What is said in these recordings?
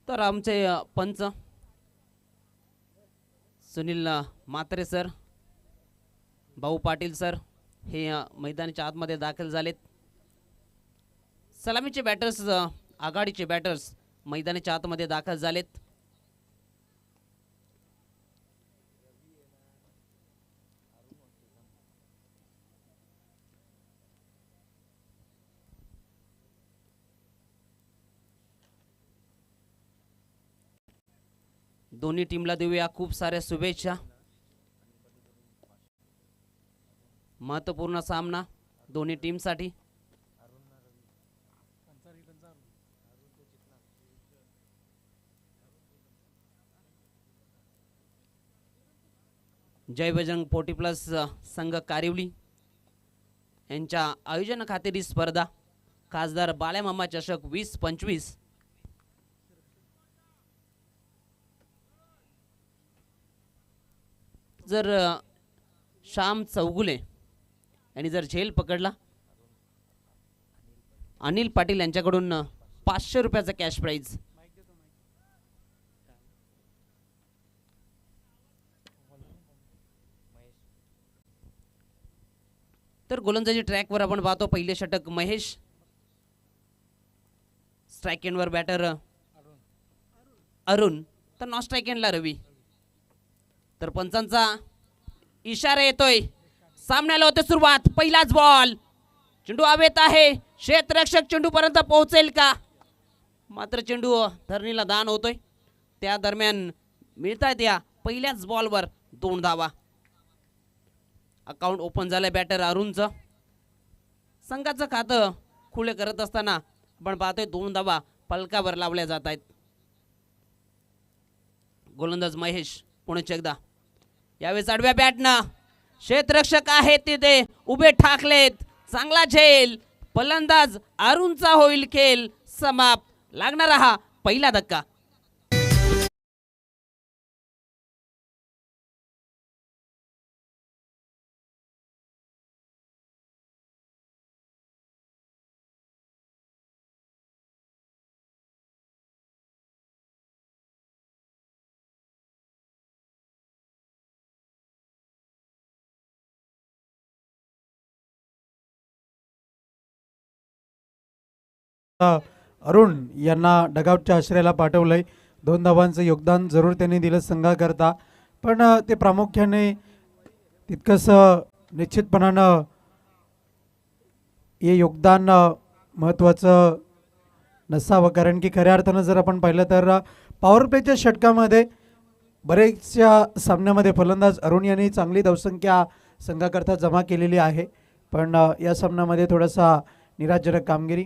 तर आमचे पंच सुनील म्हात्रे सर, भाऊ पाटील सर हे मैदानाच्या आतमध्ये दाखल झालेत. सलामीचे बॅटर्स, आघाडीचे बॅटर्स मैदानाच्या आतमध्ये दाखल झालेत. दोन्ही टीमला देऊया खूप साऱ्या शुभेच्छा. महत्त्वपूर्ण सामना दोन्ही टीमसाठी. जय बजरंग 40+ संघ कारिवली यांच्या आयोजनाखातीर ही स्पर्धा खासदार बाळ्यामामा चषक 2025 जर श्याम चौगुले यांनी जर झेल पकडला, अनिल पाटील यांच्याकडून 500 रुपयाचा कॅश प्राइज. तर गोलंदाजी ट्रॅकवर आपण पाहतो. पहिले षटक महेश, स्ट्राइक एंडवर बॅटर अरुण, तर नॉन स्ट्राइक एंडला रवी. तर पंचांचा इशारा येतोय, सामन्याला होते सुरुवात. पहिलाच बॉल, चेंडू हवेत आहे, क्षेत्ररक्षक चेंडू पर्यंत पोहोचेल का? मात्र चेंडू धरणीला दान होतोय. त्या दरम्यान मिळतायत या पहिल्याच बॉलवर 2 धावा. अकाउंट ओपन झालंय बॅटर अरुणचं. संघाचं खातं खुले करत असताना आपण पाहतोय 2 धावा पलकावर लावल्या जात आहेत. गोलंदाज महेश पुणे एकदा, यावेळेस आडव्या बॅटनं क्षेत्ररक्षक आहेत तिथे उभे ठाकलेत. चांगला झेल, फलंदाज अरुणचा होईल खेळ समाप्त. लागणारा हा पहिला धक्का. अरुण यांना डगआउटच्या आश्रयाला पाठवलंय. 2 धावांचं योगदान जरूर त्यांनी दिलं संघाकरता, पण ते प्रामुख्याने तितकंच निश्चितपणानं हे योगदान महत्त्वाचं नसावं. कारण की खऱ्या अर्थानं जर आपण पाहिलं तर पॉवर प्लेच्या षटकामध्ये बरेचशा सामन्यामध्ये फलंदाज अरुण यांनी चांगली धावसंख्या संघाकरता जमा केलेली आहे, पण या सामन्यामध्ये थोडासा निराशाजनक कामगिरी.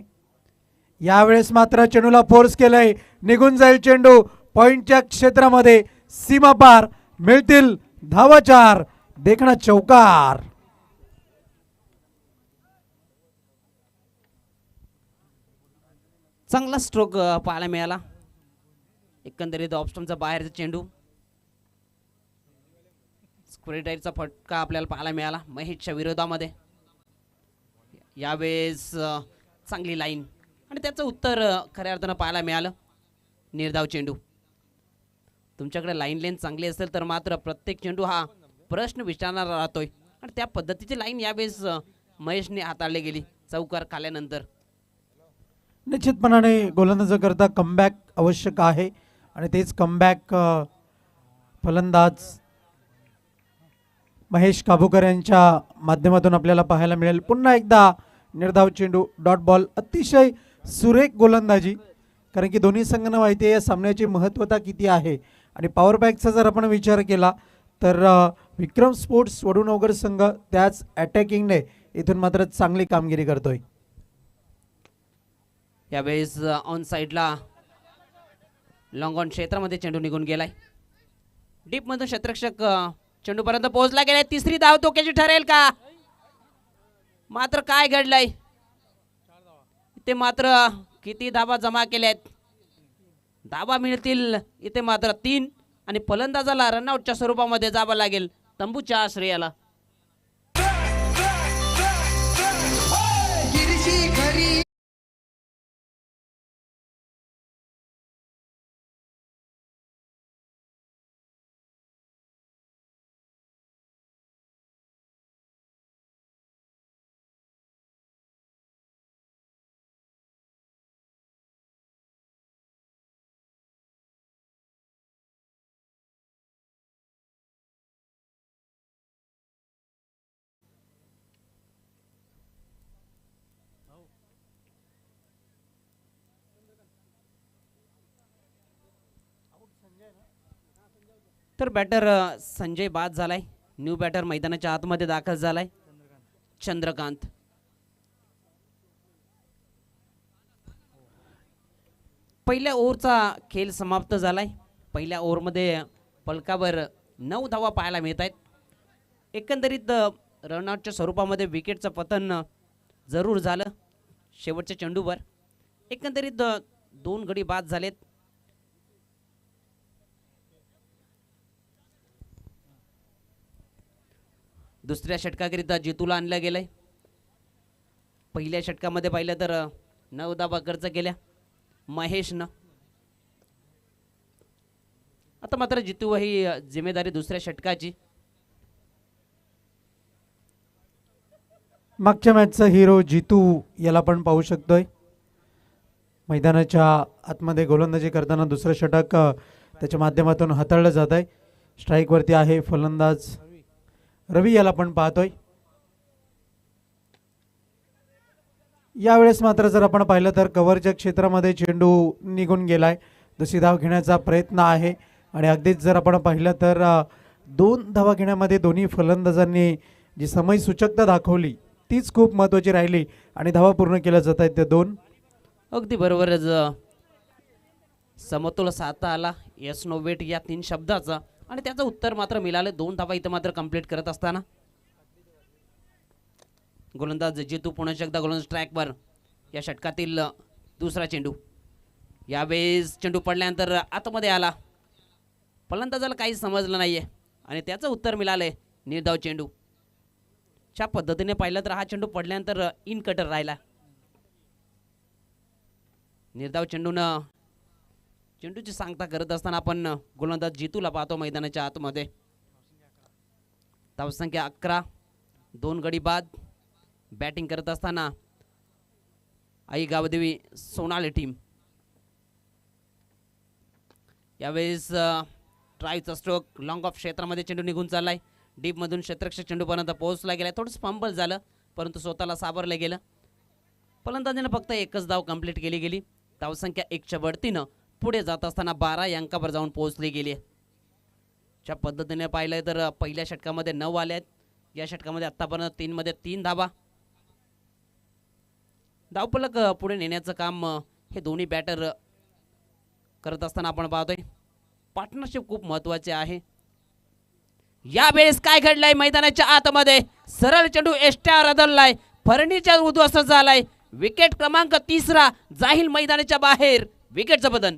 यावेळेस मात्र चेंडूला फोर्स केलंय, निघून जाईल चेंडू पॉइंटच्या क्षेत्रामध्ये, सीमा पार, मिळतील धावा 4, देखणा चौकार. चांगला स्ट्रोक पाहायला मिळाला. एकंदरीत ऑप्शनचा बाहेरचा चेंडू, स्क्वेअर टाईटचा फटका आपल्याला पाहायला मिळाला महेशच्या विरोधामध्ये. यावेळेस चांगली लाईन आणि त्याचं उत्तर खऱ्या अर्थानं पाहायला मिळालं. निर्धाव चेंडू. तुमच्याकडे लाईन लेंथ चांगली असेल तर मात्र प्रत्येक चेंडू हा प्रश्न विचारणारा राहतोय आणि त्या पद्धतीची लाईन यावेळेस महेशने हाताळली गेली चौकार खाल्यानंतर. निश्चितपणाने गोलंदाजाकरता कमबॅक आवश्यक आहे आणि तेच कमबॅक फलंदाज महेश काबूकर यांच्या माध्यमातून आपल्याला पाहायला मिळेल. पुन्हा एकदा निर्धाव चेंडू, डॉट बॉल. अतिशय सुरेख गोलंदाजी, कारण की दोन्ही संघांना माहिती आहे या सामन्याची महत्त्वता किती आहे. आणि पॉवर बॅकचा जर आपण विचार केला तर विक्रम स्पोर्ट्स वडूनगर संघ त्याच अटॅकिंगने इथून मात्र चांगली कामगिरी करतोय. यावेळेस ऑन साईडला लॉंग ऑन क्षेत्रामध्ये चेंडू निघून गेलाय. डीप मधून क्षेत्ररक्षक चेंडू पर्यंत पोहोचला गेलाय. तिसरी धाव धोक्याची ठरेल का? मात्र काय घडलंय इथे? मात्र किती धावा जमा केल्यात? धावा मिळतील इथे मात्र 3 आणि फलंदाजाला रनआउटच्या स्वरूपामध्ये जावं लागेल तंबूच्या आश्रयाला. तर बॅटर संजय बाद झालाय. न्यू बॅटर मैदानाच्या आतमध्ये दाखल झालाय चंद्रकांत. पहिल्या ओव्हरचा खेळ समाप्त झालाय. पहिल्या ओव्हरमध्ये पलकावर 9 धावा पाहायला मिळत आहेत. एकंदरीत रनआउटच्या स्वरूपामध्ये विकेटचं पतन जरूर झालं शेवटच्या चेंडूवर. एकंदरीत 2 गडी बाद झालेत. दुसऱ्या षटकाकरिता जितूला आणलं गेलंय. पहिल्या षटकामध्ये पाहिलं तर 9 धावा खर्च केल्या महेशनं. आता मात्र जितू ही जिम्मेदारी दुसऱ्या षटकाची. मागच्या मॅचचा हिरो जितू याला आपण पाहू शकतोय. मैदानाच्या आतमध्ये गोलंदाजी करताना दुसरं षटक त्याच्या माध्यमातून हाताळलं जात आहे. स्ट्राईकवरती आहे फलंदाज रवी याला आपण पाहतोय. यावेळेस मात्र जर आपण पाहिलं तर कव्हरच्या क्षेत्रामध्ये चेंडू निघून गेलाय. दुसरी धाव घेण्याचा प्रयत्न आहे आणि अगदीच जर आपण पाहिलं तर 2 धावा घेण्यामध्ये दोन्ही फलंदाजांनी जी समयसूचकता दाखवली तीच खूप महत्त्वाची राहिली आणि धावा पूर्ण केल्या जात आहेत त्या 2. अगदी बरोबरच समतोल साधता आला यस नो वेट या 3 शब्दाचा आणि त्याचं उत्तर मात्र मिळालं. 2 धावा इथं मात्र कंप्लीट करत असताना गोलंदाज जितू पुन्हा एकदा गोलंदाज ट्रॅकवर. या षटकातील दुसरा चेंडू. यावेळेस चेंडू पडल्यानंतर आतमध्ये आला. फलंदाजाला काही समजलं नाहीये आणि त्याचं उत्तर मिळालंय निर्धाव चेंडू. च्या पद्धतीने पाहिलं तर हा चेंडू पडल्यानंतर इन कटर राहिला. निर्धाव चेंडूची सांगता करत असताना आपण गोलंदाज जितूला पाहतो मैदानाच्या आतमध्ये. धावसंख्या 11, 2 गडी बाद. बॅटिंग करत असताना आई गावदेवी सोनाली टीम. यावेळेस ट्रायचा स्ट्रोक लॉंग ऑफ क्षेत्रामध्ये चेंडू निघून चाललाय. डीपमधून क्षेत्ररक्षक चेंडूपर्यंत पोहोचला गेलाय. थोडंसं फंबल झालं परंतु स्वतःला सावरलं गेलं. फलंदाजीनं फक्त एकच धाव कंप्लीट केली गेली. धावसंख्या 1च्या बढतीनं पुढे जात असताना 12 या अंकावर जाऊन पोहोचली गेली. च्या पद्धतीने पाहिलं तर पहिल्या षटकामध्ये 9 आले आहेत. या षटकामध्ये आत्तापर्यंत 3 मध्ये 3 धावा. धावफलक पुढे नेण्याचं काम हे दोन्ही बॅटर करत असताना आपण पाहतोय. पार्टनरशिप खूप महत्त्वाचे आहे. यावेळेस काय घडलंय मैदानाच्या आतमध्ये सरळ चेंडू एष्ट्यावर आदळलाय. फरणीच्या उद्ध्वस्त झालाय. विकेट क्रमांक 3 जाईल मैदानाच्या बाहेर. विकेटचं बदन.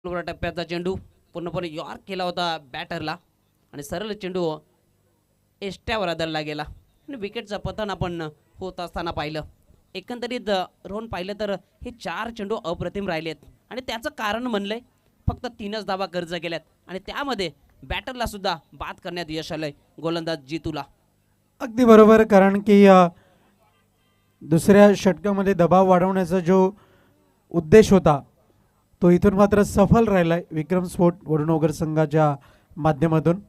टप्प्याचा चेंडू पूर्णपणे यॉर्क केला होता बॅटरला आणि सरळ चेंडू एष्ट्यावर आदळला गेला आणि विकेटचं पतन आपण होत असताना पाहिलं. एकंदरीत रोहन पाहिलं तर हे 4 चेंडू अप्रतिम राहिलेत आणि त्याचं कारण म्हणलंय फक्त 3च धावा कर्ज केल्यात आणि त्यामध्ये बॅटरला सुद्धा बाद करण्यात यश आलंय गोलंदाज जितूला. अगदी बरोबर. कारण की दुसऱ्या षटकामध्ये दबाव वाढवण्याचा जो उद्देश होता तो इथून मात्र सफल राहिलाय विक्रम स्पोर्ट वडनगर संघाच्या माध्यमातून.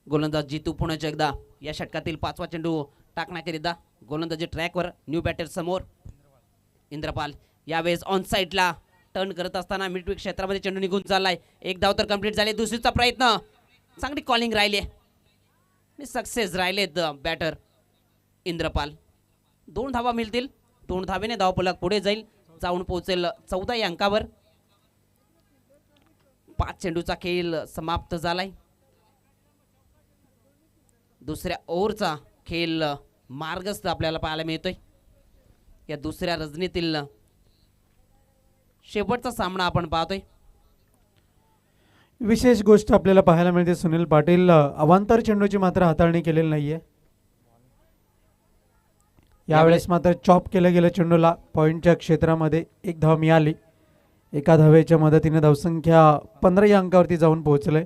गोलंदाज जितू पुन्हा एकदा या षटकातील 5वा चेंडू टाकण्याकरिता गोलंदाजी ट्रॅकवर. न्यू बॅटर समोर इंद्रपाल. यावेळेस ऑन साईडला टर्न करत असताना मिडविकेट क्षेत्रामध्ये चेंडू निघून चाललाय. 1 धाव तर कंप्लीट झाली. दुसरीचा प्रयत्न. चांगली कॉलिंग राहिली आणि सक्सेस राहिलेत बॅटर इंद्रपाल. 2 धावा मिळतील. 2 धावेने धावफलक पुढे जाईल. जाऊन पोहोचेल 14 या अंकावर. 5 चेंडूचा खेळ समाप्त झालाय. दुसऱ्या ओव्हरचा खेळ मार्गस्थ आपल्याला पाहायला मिळतोय. या दुसऱ्या रजनीतील शेवटचा सामना आपण पाहतोय. विशेष गोष्ट आपल्याला पाहायला मिळते सुनील पाटील अवांतर चेंडूची मात्र हाताळणी केलेली नाहीये. यावेळेस मात्र चॉप केलं गेलं चेंडूला. पॉइंटच्या क्षेत्रामध्ये 1 धाव मिळाली. एका धावेच्या मदतीने धावसंख्या 15 या अंकावरती जाऊन पोहोचले.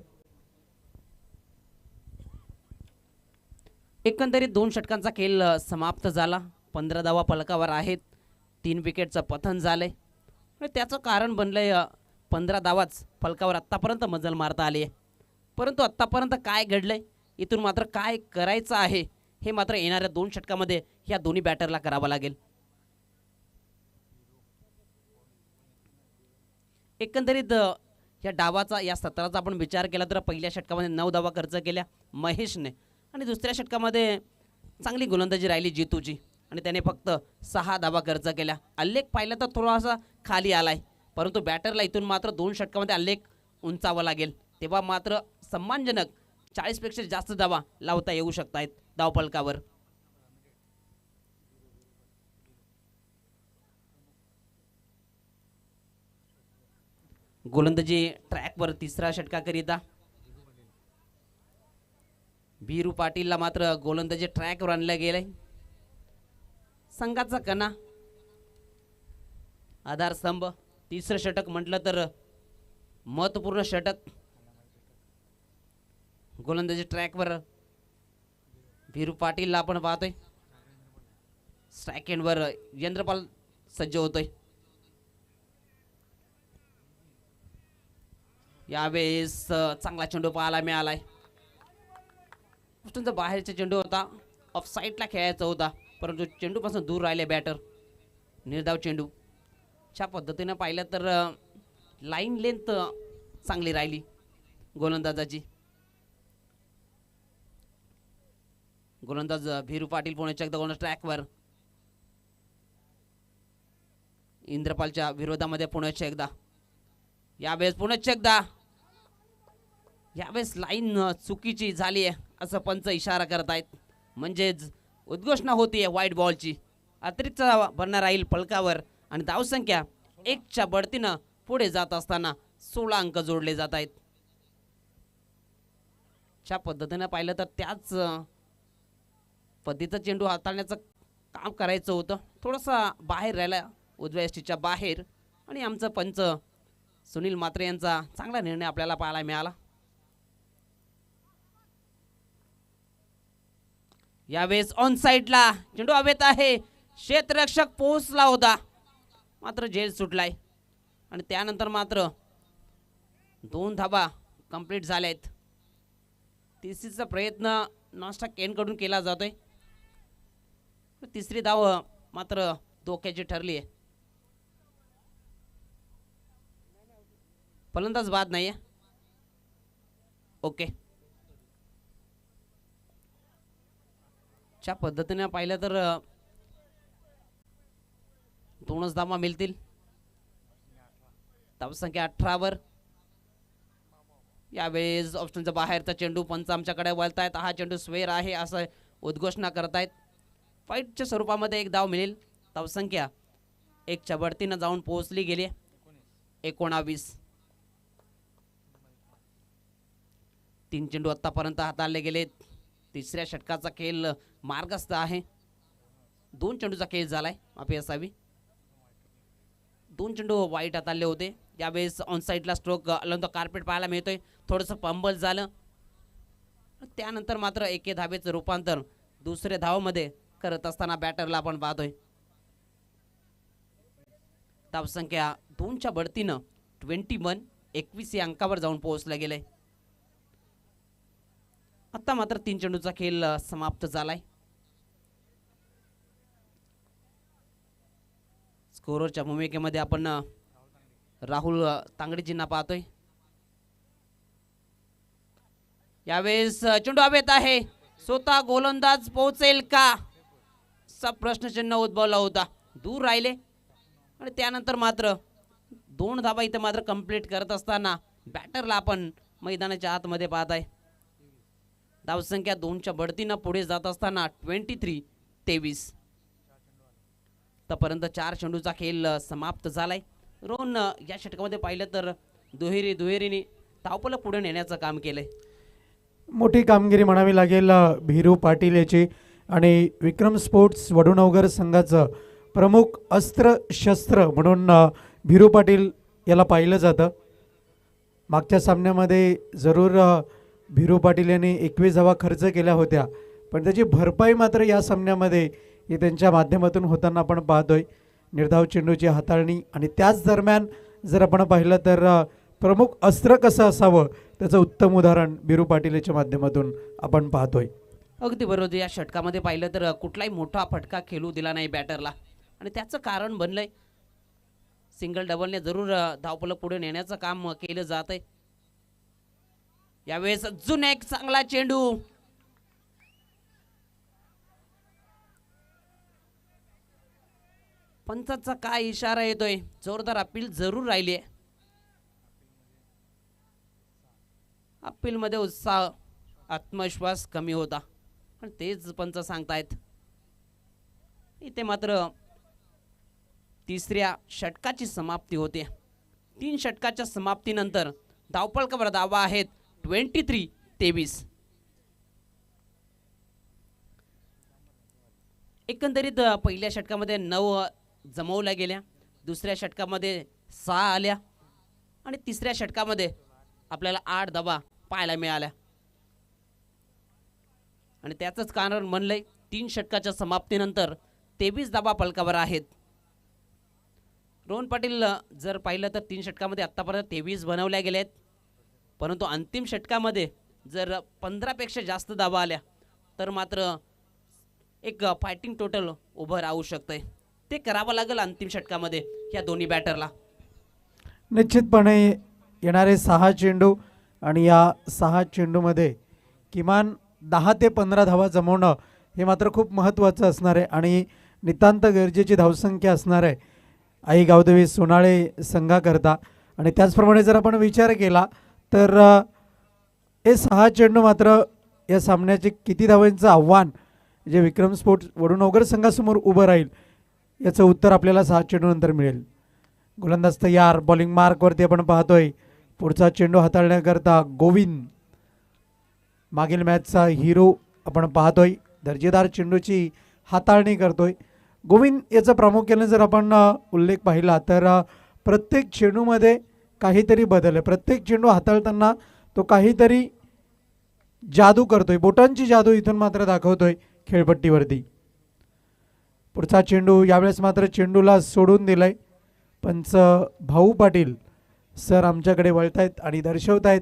एकंदरीत 2 षटकांचा खेळ समाप्त झाला. 15 धावा फलकावर आहेत. 3 विकेटचं पतन झालंय आणि त्याचं कारण बनलंय 15 धावाच फलकावर आत्तापर्यंत मजल मारता आली आहे. परंतु आत्तापर्यंत काय घडलंय, इथून मात्र काय करायचं आहे हे मात्र येणाऱ्या 2 षटकामध्ये ह्या दोन्ही बॅटरला करावं लागेल. एकंदरीत या डावाचा, या सत्राचा आपण विचार केला तर पहिल्या षटकामध्ये 9 धावा खर्च केल्या महेशने आणि दुसऱ्या षटकामध्ये चांगली गोलंदाजी राहिली जितूची आणि त्याने फक्त 6 धावा खर्च केल्या. आलेख पाहिला तर थोडासा खाली आलाय, परंतु बॅटरला इथून मात्र 2 षटकामध्ये आलेख उंचावा लागेल, तेव्हा मात्र सन्मानजनक 40 पेक्षा जास्त धावा लावता येऊ शकतायत धावफलकावर. गोलंदाजी ट्रॅकवर तिसरा षटकाकरिता भिरू पाटीलला मात्र गोलंदाजी ट्रॅकवर आणलं गेलंय. संघाचा कणा, आधारस्तंभ, तिसरं षटक म्हटलं तर महत्वपूर्ण षटक. गोलंदाजी ट्रॅकवर भिरू पाटीलला आपण पाहतोय. स्ट्राईक एंडवर यंद्रपाल सज्ज होतोय. यावेळेस चांगला चेंडू पाहायला मिळालाय. बाहेरचा चेंडू होता, ऑफ साईडला खेळायचा होता, परंतु चेंडूपासून दूर राहिले बॅटर. निर्धाव चेंडू. अशा पद्धतीनं पाहिलं तर लाईन लेंथ चांगली राहिली गोलंदाजाची. गोलंदाज भिरू पाटील पुण्याच्या एकदा गोलंदाज ट्रॅकवर. इंद्रपालच्या विरोधामध्ये पुण्याच्या एकदा. यावेळेस पुण्याच्या एकदा. यावेळेस लाईन चुकीची झाली आहे असं पंच इशारा करतायत, म्हणजेच उद्घोषणा होतीये व्हाईट बॉलची. अतिरिक्त भरणार राहील फलकावर आणि धावसंख्या 1च्या बढतीनं पुढे जात असताना 16 अंक जोडले जात आहेत. च्या पद्धतीनं पाहिलं तर त्याच पद्धतीचा चेंडू हाताळण्याचं काम करायचं होतं. थोडंसं बाहेर राहिला, उजव्या यष्टीच्या बाहेर, आणि आमचं पंच सुनील म्हात्रे यांचा चांगला निर्णय आपल्याला पाहायला मिळाला. यावेळेस ऑन साईडला चेंडू हवेत आहे. क्षेत्ररक्षक पोहोचला होता, मात्र झेल सुटलाय आणि त्यानंतर मात्र 2 धावा कंप्लीट झाल्यात. तिसरीचा प्रयत्न नॉस्टा केनकडून केला जातोय. तिसरी धाव मात्र धोक्याची ठरली आहे. फलंदाज बाद नाहीये. ओके. च्या पद्धतीने पाहिलं तर 2च धावा मिळतील. धावसंख्या 18 वर. यावेळेस ऑप्शनच्या बाहेरचा चेंडू पंच आमच्याकडे वळतायत. हा चेंडू स्वेर आहे असं उद्घोषणा करतायत. फाईटच्या स्वरूपामध्ये 1 धाव मिळेल. धावसंख्या 1च्या बढतीनं जाऊन पोहोचली गेली 19. 3 चेंडू आतापर्यंत हाताळले गेलेत. तिसऱ्या षटकाचा खेळ मार्गस्थ आहे. 2 चेंडूचा खेळ झालाय, माफी असावी. 2 चेंडू वाईट हाताळले होते. यावेळेस ऑन साईडला स्ट्रोक अलंत कार्पेट पाहायला मिळतोय. थोडंसं पंबल झालं, त्यानंतर मात्र एके धावेचं रूपांतर दुसऱ्या धावामध्ये करत असताना बॅटरला आपण पाहतोय. धावसंख्या 2च्या बढतीनं 21 या अंकावर जाऊन पोहोचलं गेलंय. आता मात्र 3 चेंडूचा खेळ समाप्त झालाय. स्कोरच्या भूमिकेमध्ये आपण राहुल तांगडीजींना पाहतोय. यावेळेस चेंडू हवेत आहे. स्वतः गोलंदाज पोहोचेल का असा प्रश्नचिन्ह उद्भवला होता. दूर राहिले आणि त्यानंतर मात्र 2 धावा इथे मात्र कंप्लीट करत असताना बॅटरला आपण मैदानाच्या आतमध्ये पाहत आहे. धावसंख्या 2च्या बढतीनं पुढे जात असताना 23-23. आतापर्यंत 4 चेंडूचा खेळ समाप्त झालाय. रोहन या षटकामध्ये पाहिलं तर दुहेरीने धावफलक पुढे नेण्याचं काम केलंय. मोठी कामगिरी म्हणावी लागेल भिरू पाटील याची. आणि विक्रम स्पोर्ट्स वडूनवगर संघाचं प्रमुख अस्त्र शस्त्र म्हणून भिरू पाटील याला पाहिलं जातं. मागच्या सामन्यामध्ये जरूर भिरू पाटील यांनी 21 धावा खर्च केल्या होत्या, पण त्याची भरपाई मात्र या सामन्यामध्ये हे त्यांच्या माध्यमातून होताना आपण पाहतोय. निर्धाव चेंडूची हाताळणी आणि त्याच दरम्यान जर आपण पाहिलं तर प्रमुख अस्त्र कसं असावं त्याचं उत्तम उदाहरण भिरू पाटील याच्या माध्यमातून आपण पाहतोय. अगदी बरोबर. या षटकामध्ये पाहिलं तर कुठलाही मोठा फटका खेळू दिला नाही बॅटरला आणि त्याचं कारण बनलंय सिंगल डबलने जरूर धावफलक पुढे नेण्याचं काम केलं जात आहे. यावेळेस अजून एक चांगला चेंडू. पंचाचा काय इशारा येतोय. जोरदार अपील जरूर राहिली आहे. अपील मध्ये उत्साह आत्मविश्वास कमी होता पण तेच पंच सांगतायत. इथे मात्र तिसऱ्या षटकाची समाप्ती होते. 3 षटकाच्या समाप्तीनंतर धावफलकावर धावा आहेत 23-23. एकंदरीत पहिल्या षटकामध्ये 9 जमवल्या गेल्या, दुसऱ्या षटकामध्ये 6 आल्या आणि तिसऱ्या षटकामध्ये आपल्याला 8 धावा पाहायला मिळाल्या आणि त्याचंच कारण म्हणलंय 3 षटकाच्या समाप्तीनंतर 23 धावा फलकावर आहेत. रोहन पाटील जर पाहिलं तर 3 षटकामध्ये आत्तापर्यंत 23 बनवल्या गेल्या आहेत, परंतु अंतिम षटकामध्ये जर 15 पेक्षा जास्त धावा आल्या तर मात्र एक फायटिंग टोटल उभं राहू शकतंय. ते करावं लागेल अंतिम षटकामध्ये या दोन्ही बॅटरला. निश्चितपणे येणारे 6 चेंडू आणि या 6 चेंडूमध्ये किमान 10 ते 15 धावा जमवणं हे मात्र खूप महत्त्वाचं असणार आहे आणि नितांत गरजेची धावसंख्या असणार आहे आई गावदेवी सोनाळे संघाकरता. आणि त्याचप्रमाणे जर आपण विचार केला तर हे 6 चेंडू मात्र या सामन्याचे किती धावांचं आव्हान जे विक्रम स्पोर्ट्स वडूनगर संघासमोर उभं राहील याचं उत्तर आपल्याला 6 चेंडूनंतर मिळेल. गोलंदाज तयार. बॉलिंग मार्कवरती आपण पाहतोय पुढचा चेंडू हाताळण्याकरता गोविंद, मागील मॅचचा हिरो आपण पाहतोय. दर्जेदार चेंडूची हाताळणी करतोय गोविंद. याचा प्रामुख्याने जर आपण उल्लेख पाहिला तर प्रत्येक चेंडूमध्ये काहीतरी बदल आहे. प्रत्येक चेंडू हाताळताना तो काहीतरी जादू करतोय, बोटांची जादू इथून मात्र दाखवतोय खेळपट्टीवरती. पुढचा चेंडू यावेळेस मात्र चेंडूला सोडून दिलाय. पंच भाऊ पाटील सर आमच्याकडे वळतायत आणि दर्शवतायत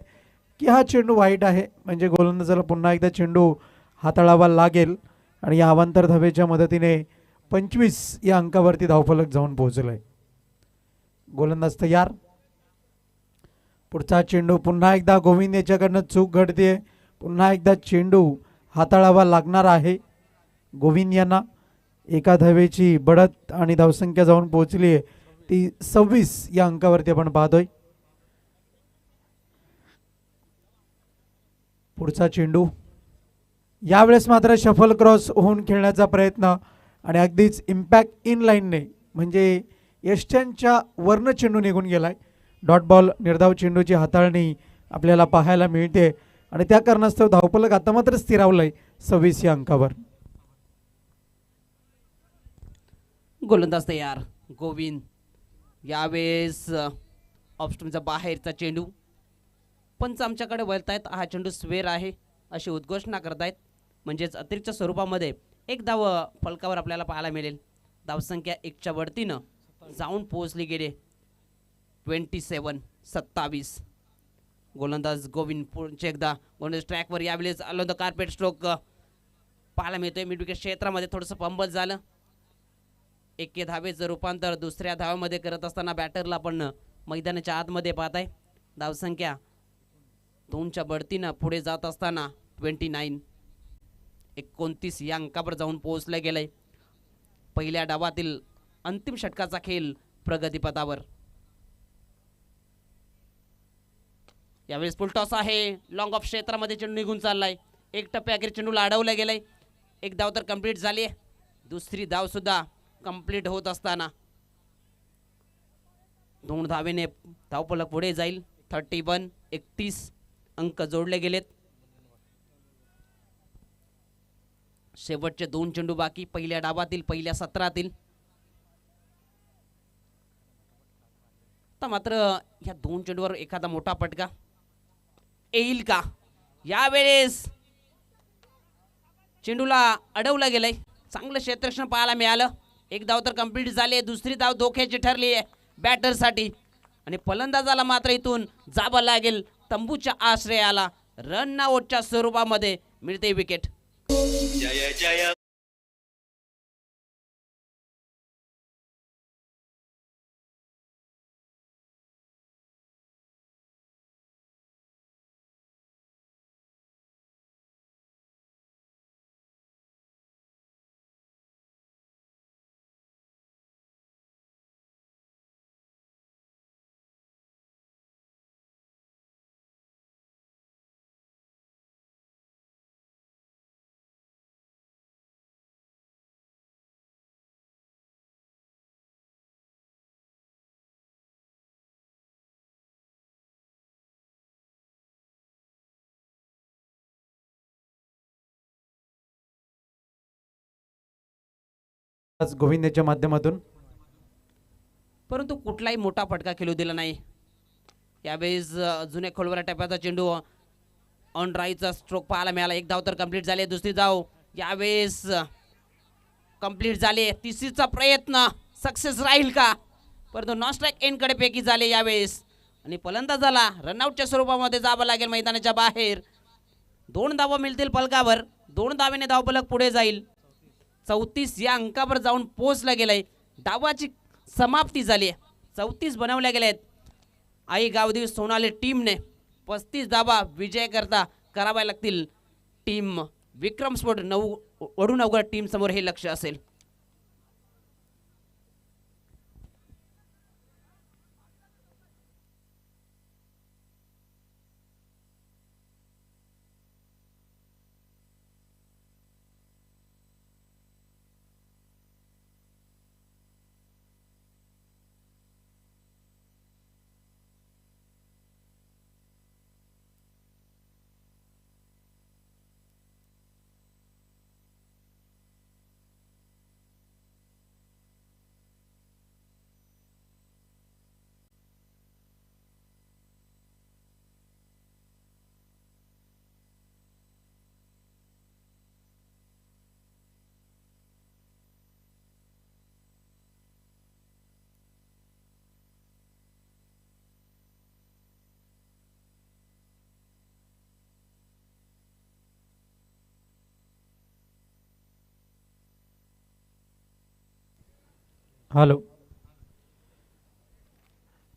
की हा चेंडू वाईट आहे, म्हणजे गोलंदाजाला पुन्हा एकदा चेंडू हाताळावा लागेल आणि या अवांतर धावेच्या मदतीने 25 या अंकावरती धावफलक जाऊन पोहोचलाय. गोलंदाज तयार. पुढचा चेंडू पुन्हा एकदा गोविंद याच्याकडनं चूक घडते. पुन्हा एकदा चेंडू हाताळावा लागणार आहे गोविंद यांना. एका धावेची बढत आणि धावसंख्या जाऊन पोहोचली आहे ती 26 या अंकावरती आपण पाहतोय. पुढचा चेंडू यावेळेस मात्र शफल क्रॉस होऊन खेळण्याचा प्रयत्न आणि अगदीच इम्पॅक्ट इन लाईनने म्हणजे यष्ट्यांच्या वर्ण चेंडू निघून गेलाय. डॉट बॉल निर्धाव चेंडूची हाताळणी आपल्याला पाहायला मिळते आणि त्या कारणास्तव धावफलक आता मात्र स्थिरावलंय 26 या अंकावर. गोलंदाज तयार गोविंद. यावेळेस ऑफस्टमचा बाहेरचा चेंडू. पंच आमच्याकडे वळतायत. हा चेंडू स्वेर आहे अशी उद्घोषणा करतायत, म्हणजेच अतिरिक्त स्वरूपामध्ये 1 धाव फलकावर आपल्याला पाहायला मिळेल. धावसंख्या 1च्या वरतीनं जाऊन पोहोचली गेले 27-27. गोलंदाज गोविंद पुढचे एकदा गोलंदाज ट्रॅकवर. यावेळेस आलो द कार्पेट स्ट्रोक पाहायला मिळतोय. मिड विकेट क्षेत्रामध्ये थोडंसं पंबल झालं. 1 धावेचं रूपांतर दुसऱ्या धावेमध्ये करत असताना बॅटरला आपण मैदानाच्या आतमध्ये पाहताय. धावसंख्या 2च्या बढतीनं पुढे जात असताना 29 या अंकावर जाऊन पोहोचलं गेलंय. पहिल्या डावातील अंतिम षटकाचा खेळ प्रगतीपथावर. यावेळेस फुल टॉस आहे. लॉंग ऑफ क्षेत्रामध्ये चेंडू निघून चाललाय. 1 टप्प्या अखेर चेंडूला अडवलं गेलंय. 1 धाव तर कंप्लीट झाली. दुसरी धाव सुद्धा कंप्लीट होत असताना 2 धावेने धावफलक पुढे जाईल. 31 अंक जोडले गेलेत. शेवटचे 2 चेंडू बाकी पहिल्या डावातील पहिल्या सत्रातील. आता मात्र या दोन चेंडूवर एखादा मोठा पटका येईल का? यावेळेस चेंडूला अडवलं गेलंय. चांगलं क्षेत्ररक्षण पाहायला मिळालं. एक धाव तर कंप्लीट झाली. दुसरी धाव धोक्याची ठरली आहे बॅटरसाठी आणि फलंदाजाला मात्र इथून जावं लागेल तंबूच्या आश्रयाला. रन आउटच्या स्वरूपामध्ये मिळते विकेट. जय जय आज गोविंदाच्या माध्यमातून परंतु कुठलाही मोठा फटका खेळू दिला नाही. यावेळेस जुने खोलवरा टप्प्याचा चेंडू ऑन राईचा स्ट्रोक पाहायला मिळाला. एक धाव तर कंप्लीट झाली. दुसरी धाव यावेळेस कंप्लीट झाले. तिसरीचा प्रयत्न सक्सेस राहील का? परंतु नॉन स्ट्राईक एंडकडे पैकी झाले यावेळेस आणि फलंदाजाला रनआउटच्या स्वरूपामध्ये जावं लागेल मैदानाच्या बाहेर. 2 धावा मिळतील फलकावर. 2 धावेने धावफलक पुढे जाईल. 34 या अंकावर जाऊन पोहोचला गेलाय. डावाची समाप्ती झाली. 34 बनवल्या गेलेत. आई गावदेवी सोनाली टीमने 35 धावा विजय करता कराव्या लागतील. टीम विक्रम स्पोर्ट वडूनगर टीम समोर हे लक्ष असेल. हॅलो.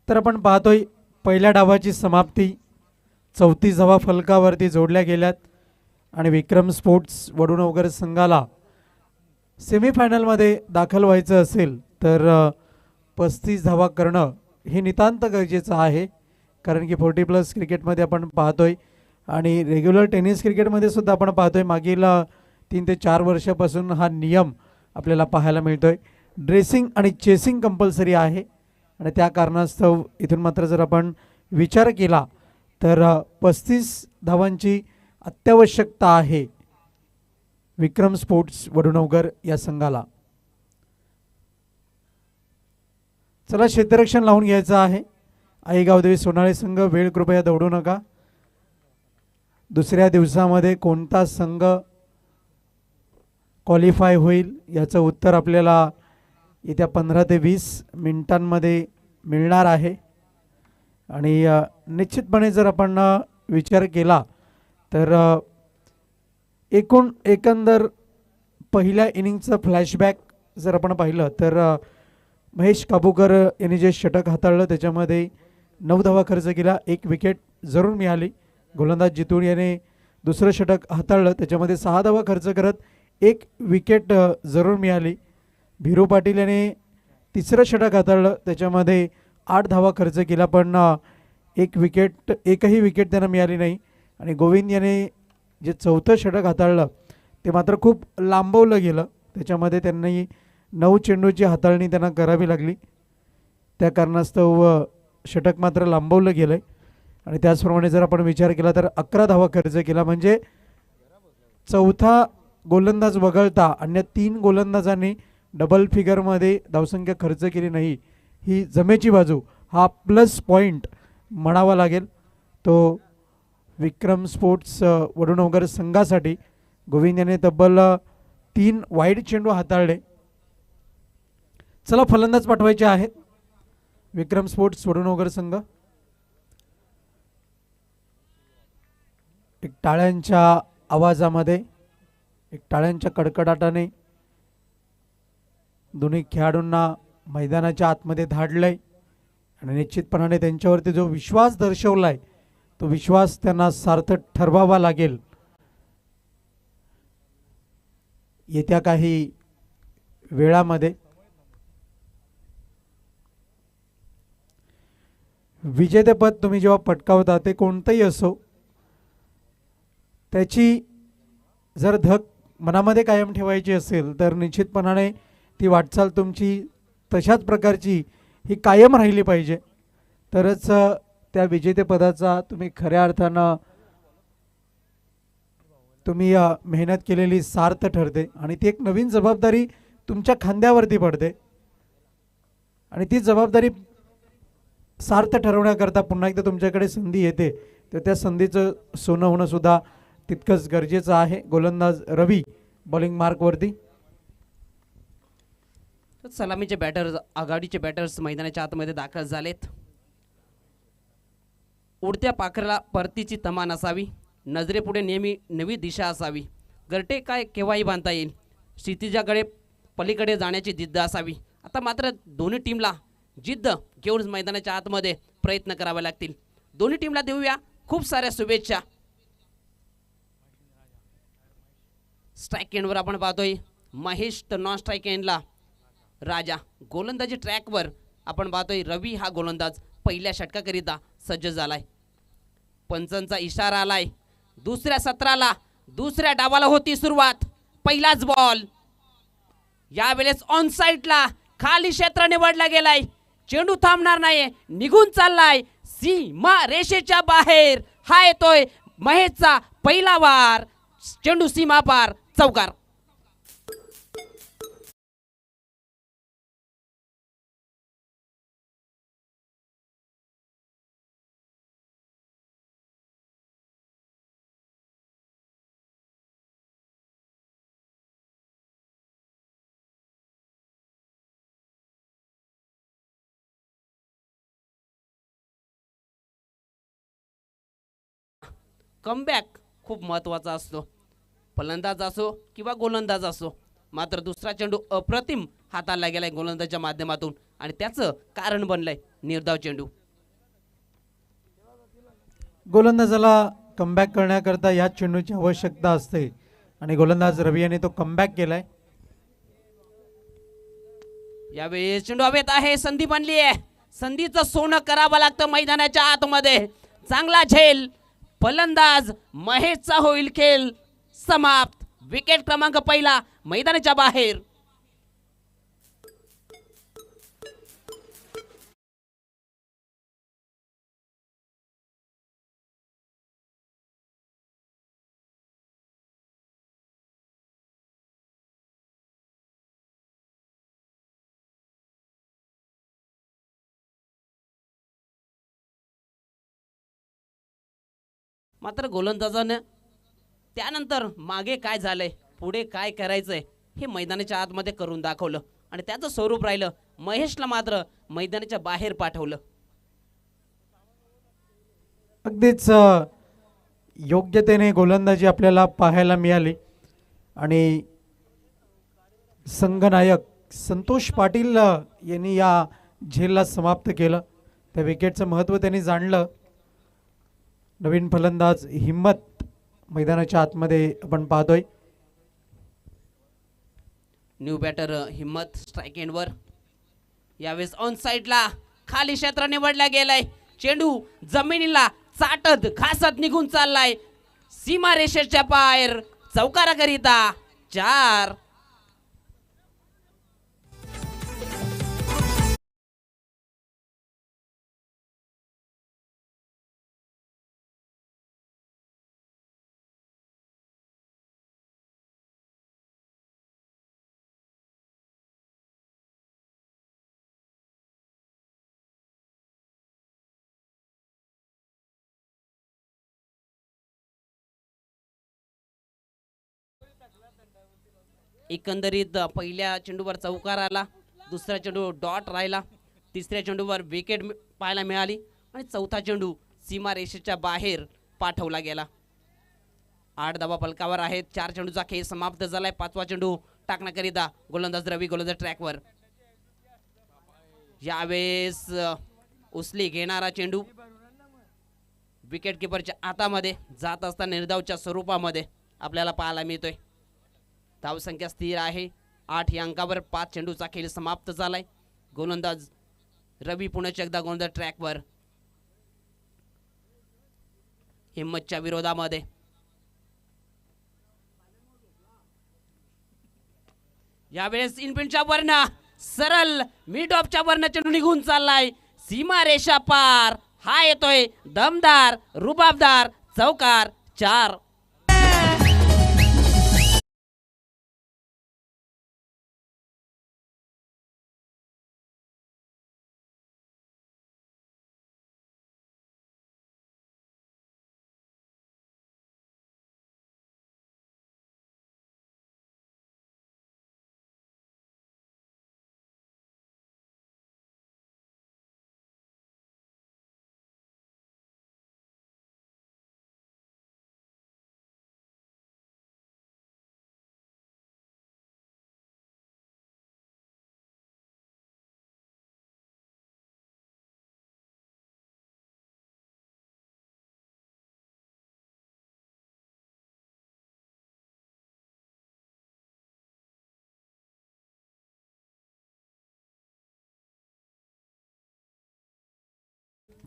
तर आपण पाहतोय पहिल्या डावाची समाप्ती. 34 धावा फलकावरती जोडल्या गेल्यात आणि विक्रम स्पोर्ट्स वडूनगर संघाला सेमीफायनलमध्ये दाखल व्हायचं असेल तर 35 धावा करणं हे नितांत गरजेचं आहे. कारण की 40+ क्रिकेटमध्ये आपण पाहतोय आणि रेग्युलर टेनिस क्रिकेटमध्ये सुद्धा आपण पाहतोय मागील 3 ते 4 वर्षापासून हा नियम आपल्याला पाहायला मिळतोय. ड्रेसिंग आणि चेसिंग कंपल्सरी आहे आणि त्या कारणास्तव इथून मात्र जर आपण विचार केला तर 35 धावांची अत्यावश्यकता आहे विक्रम स्पोर्ट्स वडूनगर या संघाला. चला क्षेत्ररक्षण लावून घ्यायचं आहे. आई गावदेवी सोनाळे संघ वेळ कृपया दौडू नका. दुसऱ्या दिवसामध्ये कोणता संघ क्वालिफाय होईल याचं उत्तर आपल्याला येत्या 15 ते 20 मिनिटांमध्ये मिळणार आहे. आणि निश्चितपणे जर आपण विचार केला तर एकंदर पहिल्या इनिंगचं फ्लॅशबॅक जर आपण पाहिलं तर महेश काबूकर यांनी जे षटक हाताळलं त्याच्यामध्ये 9 धावा खर्च केला. 1 विकेट जरूर मिळाली. गोलंदाज जितून याने दुसरं षटक हाताळलं त्याच्यामध्ये 6 धावा खर्च करत 1 विकेट जरूर मिळाली. भिरू पाटील याने तिसरं षटक हाताळलं त्याच्यामध्ये 8 धावा खर्च केला पण एकही विकेट त्यांना मिळाली नाही. आणि गोविंद याने जे चौथं षटक हाताळलं ते मात्र खूप लांबवलं गेलं. त्याच्यामध्ये त्यांनी 9 चेंडूची हाताळणी त्यांना करावी लागली. त्या कारणास्तव षटक मात्र लांबवलं गेलं आहे. आणि त्याचप्रमाणे जर आपण विचार केला तर 11 धावा खर्च केला म्हणजे चौथा गोलंदाज वगळता अन्य 3 गोलंदाजांनी डबल फिगरमध्ये धावसंख्या खर्च केली नाही. ही जमेची बाजू हा प्लस पॉईंट म्हणावा लागेल तो विक्रम स्पोर्ट्स वडूणनगर संघासाठी. गोविंद याने तब्बल 3 वाईड चेंडू हाताळले. चला फलंदाज पाठवायचे आहेत विक्रम स्पोर्ट्स वडूणनगर संघ. एक टाळ्यांच्या आवाजामध्ये, एक टाळ्यांच्या कडकडाटाने दोन्ही खेळाडूंना मैदानाच्या आतमध्ये धाडलंय आणि निश्चितपणाने त्यांच्यावरती जो विश्वास दर्शवलाय तो विश्वास त्यांना सार्थ ठरवावा लागेल. येत्या काही वेळामध्ये विजेतेपद तुम्ही जेव्हा पटकावता ते कोणतंही असो, त्याची जर धक मनामध्ये कायम ठेवायची असेल तर निश्चितपणाने ती वाटचाल तुमची तशाच प्रकारची ही कायम राहिली पाहिजे. तरच त्या विजेतेपदाचा तुम्ही खऱ्या अर्थानं तुम्ही मेहनत केलेली सार्थ ठरते आणि ती एक नवीन जबाबदारी तुमच्या खांद्यावरती पडते आणि ती जबाबदारी सार्थ ठरवण्याकरता पुन्हा एकदा तुमच्याकडे संधी येते तर त्या संधीचं सोनं होणं सुद्धा तितकंच गरजेचं आहे. गोलंदाज रवी बॉलिंग मार्कवरती. सलामीचे बॅटर्स, आघाडीचे बॅटर्स मैदानाच्या आतमध्ये दाखल झालेत. उडत्या पाखराला परतीची तमा नसावी, नजरेपुढे नेहमी नवी दिशा असावी, घरटे काय केव्हाही बांधता येईल, क्षितिजाकडे पलीकडे जाण्याची जिद्द असावी. आता मात्र दोन्ही टीमला जिद्द घेऊन मैदानाच्या आतमध्ये प्रयत्न करावे लागतील. दोन्ही टीमला देऊया खूप साऱ्या शुभेच्छा. स्ट्राईक एंडवर आपण पाहतोय महेश, तर नॉन स्ट्राईक एंडला राजा. गोलंदाजी ट्रॅकवर आपण पाहतोय रवी हा गोलंदाज पहिल्या षटकाकरिता सज्ज झालाय. पंचांचा इशारा आलाय. दुसऱ्या सत्राला, दुसऱ्या डावाला होती सुरुवात. पहिलाच बॉल यावेळेस ऑन साईडला खाली क्षेत्र निवडला गेलाय. चेंडू थांबणार नाही, निघून चाललाय सीमा रेषेच्या बाहेर. हा येतोय महेशचा पहिला वार. चेंडू सीमा पार, चौकार. कमबॅक खूप महत्त्वाचा असतो, फलंदाज असो किंवा गोलंदाज असो. मात्र दुसरा चेंडू अप्रतिम हाताला गेलाय गोलंदाजाच्या माध्यमातून आणि त्याचं कारण बनलंय निर्धाव चेंडू. गोलंदाजाला कमबॅक करण्याकरता या चेंडूची आवश्यकता असते आणि गोलंदाज रवी याने तो कमबॅक केलाय. यावेळी चेंडू हवेत आहे, संधी बनली आहे. संधीचं सोनं करावं लागतं मैदानाच्या आतमध्ये. चांगला झेल, फलंदाज महेशचा होईल खेळ समाप्त. विकेट क्रमांक पहिला मैदानाच्या बाहेर. मात्र गोलंदाजानं त्यानंतर मागे काय झालंय, पुढे काय करायचंय हे मैदानाच्या आतमध्ये करून दाखवलं आणि त्याचं स्वरूप राहिलं. महेशला मात्र मैदानाच्या बाहेर पाठवलं. अगदीच योग्यतेने गोलंदाजी आपल्याला पाहायला मिळाली आणि संघनायक संतोष पाटील यांनी या झेलला समाप्त केलं. त्या विकेटचं महत्त्व त्यांनी जाणलं. नवीन फलंदाज हिम्मत मैदानाच्या आतमध्ये आपण पाहतोय. न्यू बॅटर हिम्मत स्ट्राईक एंडवर. यावेळेस ऑन साईडला खाली क्षेत्र निवडला गेलाय. चेंडू जमिनीला चाटत घासत निघून चाललाय सीमा रेषेच्या बाहेर. चौकाराकरिता 4. एकंदरीत पहिल्या चेंडूवर चौकार आला, दुसरा चेंडू डॉट राहिला, तिसऱ्या चेंडूवर विकेट पाहायला मिळाली आणि चौथा चेंडू सीमारेषेच्या बाहेर पाठवला गेला. 8 धावा फलकावर आहेत. 4 चेंडूचा खेळ समाप्त झालाय. 5वा चेंडू टाकण्याकरिता गोलंदाज रवी गोलंदाज ट्रॅकवर. यावेळेस उचली घेणारा चेंडू विकेट किपरच्या हातामध्ये जात असताना निर्धावच्या स्वरूपामध्ये आपल्याला पाहायला मिळतोय. धावसंख्या स्थिर आहे 8 या अंकावर. 5 चेंडूचा खेळ समाप्त झालाय. गोलंदाज रवी पुन्हा एकदा गोलंदाज ट्रॅकवर. हिम्मतच्या विरोधामध्ये यावेळेस इनपिनच्या वरन सरळ मिड ऑफच्या वरन चेंडू निघून चाललाय. सीमा रेषा पार. हा येतोय दमदार रुबाबदार चौकार. 4.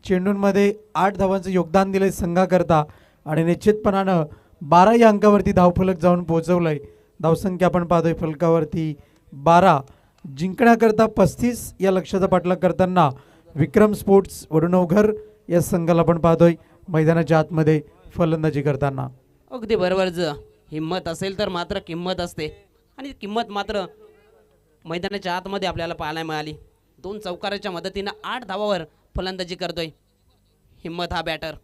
चेंडूंमध्ये 8 धावांचं योगदान दिलंय संघाकरता आणि निश्चितपणानं 12 या अंकावरती धावफलक जाऊन पोहोचवलंय. धावसंख्या आपण पाहतोय फलकावरती 12. जिंकण्याकरता 35 या लक्ष्याचा पाठलाग करताना विक्रम स्पोर्ट्स वडुणवघर या संघाला आपण पाहतोय मैदानाच्या आतमध्ये फलंदाजी करताना. अगदी बरोबर. हिम्मत असेल तर मात्र किंमत असते आणि किंमत मात्र मैदानाच्या आतमध्ये आपल्याला पाहायला मिळाली. 2 चौकाराच्या मदतीनं 8 धावावर फलंदाजी करतोय हिम्मत हा बॅटर.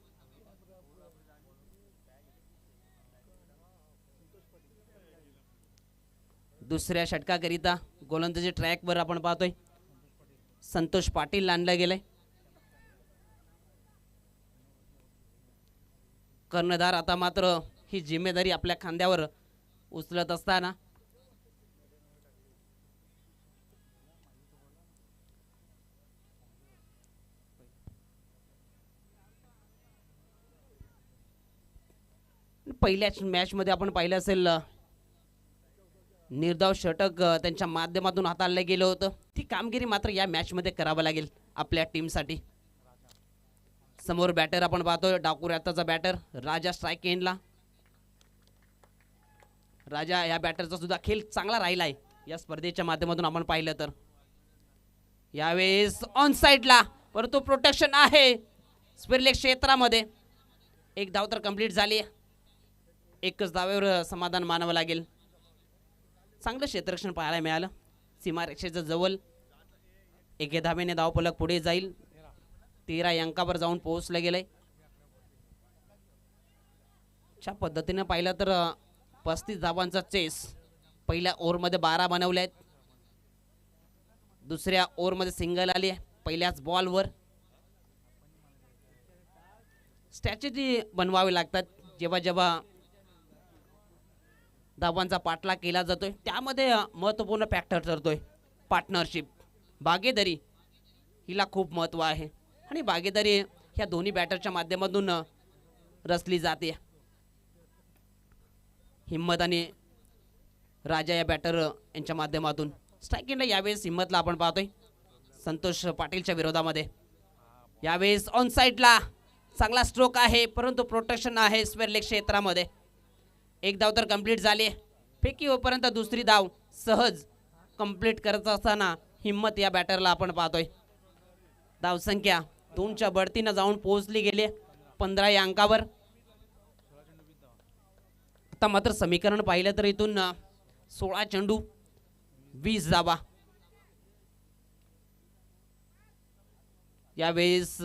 दुसऱ्या षटकाकरिता गोलंदाजी ट्रॅकवर आपण पाहतोय संतोष पाटील आणलं गेलंय. कर्णधार आता मात्र ही जिम्मेदारी आपल्या खांद्यावर उचलत असताना पहिल्याच मॅचमध्ये आपण पाहिलं असेल निर्धाव षटक त्यांच्या माध्यमातून हाताळलं गेलं होतं. ती कामगिरी मात्र या मॅचमध्ये करावं लागेल आपल्या टीमसाठी. समोर बॅटर आपण पाहतोय डाकूर आताचा बॅटर राजा स्ट्राईक एंडला. राजा या बॅटरचा सुद्धा खेळ चांगला राहिलाय या स्पर्धेच्या माध्यमातून आपण पाहिलं तर. यावेळेस ऑन साइडला परंतु प्रोटेक्शन आहे स्क्वेअर क्षेत्रामध्ये. 1 धाव तर कंप्लीट झाली. एकच धावेवर समाधान मानावं लागेल. चांगलं क्षेत्ररक्षण पाहायला मिळालं सीमारेषेच्या जवळ. 1 धावेने धावफलक पुढे जाईल. 13 या अंकावर जाऊन पोहोचलं गेलंय. अशा पद्धतीने पाहिलं तर 35 धावांचा चेस. पहिल्या ओव्हरमध्ये 12 बनवले आहेत. दुसऱ्या ओव्हरमध्ये सिंगल आली आहे पहिल्याच बॉलवर. स्ट्रॅटेजी बनवावी लागतात जेव्हा जेव्हा धावांचा पाठलाग केला जातोय. त्यामध्ये महत्त्वपूर्ण फॅक्टर ठरतोय पार्टनरशिप. भागीदारी हिला खूप महत्त्व आहे आणि भागीदारी ह्या दोन्ही बॅटरच्या माध्यमातून रचली जाते. हिम्मत आणि राजा या बॅटर यांच्या माध्यमातून. स्ट्रायकिंगला यावेळेस हिम्मतला आपण पाहतोय संतोष पाटीलच्या विरोधामध्ये. यावेळेस ऑन साइडला चांगला स्ट्रोक आहे परंतु प्रोटेक्शन आहे स्क्वेअर क्षेत्रामध्ये. 1 धाव तर कंप्लीट झाली. फेकी होईपर्यंत दुसरी धाव सहज कंप्लीट करत असताना हिम्मत या बॅटरला आपण पाहतोय. धावसंख्या 2च्या बढतीनं जाऊन पोहोचली गेली 15 या अंकावर. आता मात्र समीकरण पाहिलं तर इथून 16 चेंडू 20 धावा. यावेळेस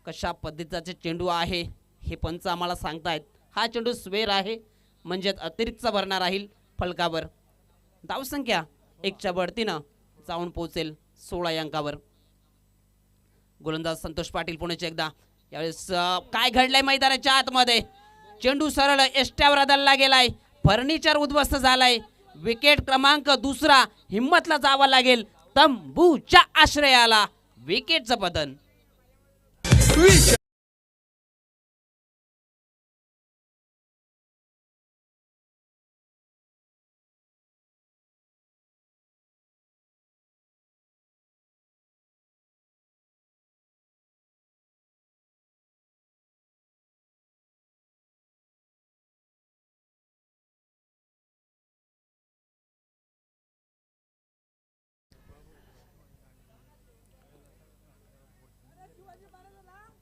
कशा पद्धतीचे चेंडू आहे हे पंच आम्हाला सांगतायत. हा चेंडू स्वेर आहे म्हणजे अतिरिक्त भरणा राहील फलकावर. धावसंख्या 1च्या बढतीनं जाऊन पोहोचेल 16 या अंकावर. गोलंदाज संतोष पाटील पुण्याचे एकदा. यावेळेस काय घडलंय मैदानाच्या आतमध्ये, चेंडू सरळ एष्ट्यावर आदळला गेलाय, फर्निचर उद्ध्वस्त झालाय. विकेट क्रमांक 2 हिम्मतला जावा लागेल, तंबूच्या आश्रयाला विकेटचं पतन.